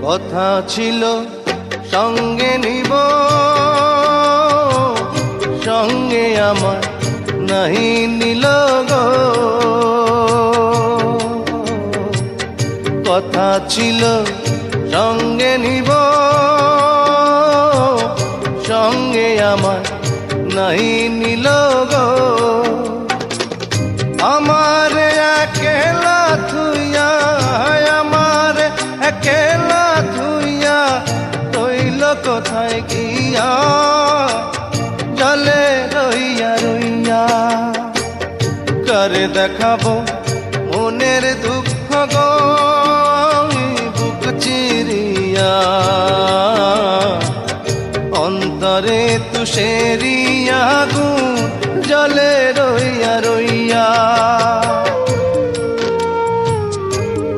কথা ছিল সঙ্গে নিব, সঙ্গে আমার নাহি নিল গো। কথা ছিল সঙ্গে নিব, সঙ্গে আমার নাহি নিল গো। আমার একেলা থুইয়া, আমার একেলা থুইয়া রইল কোথায় গিয়া, জলে রইয়া রইয়া। করে দেখাবো মনের দুঃখ গো বুক চিরিয়া, অন্তরে তুষে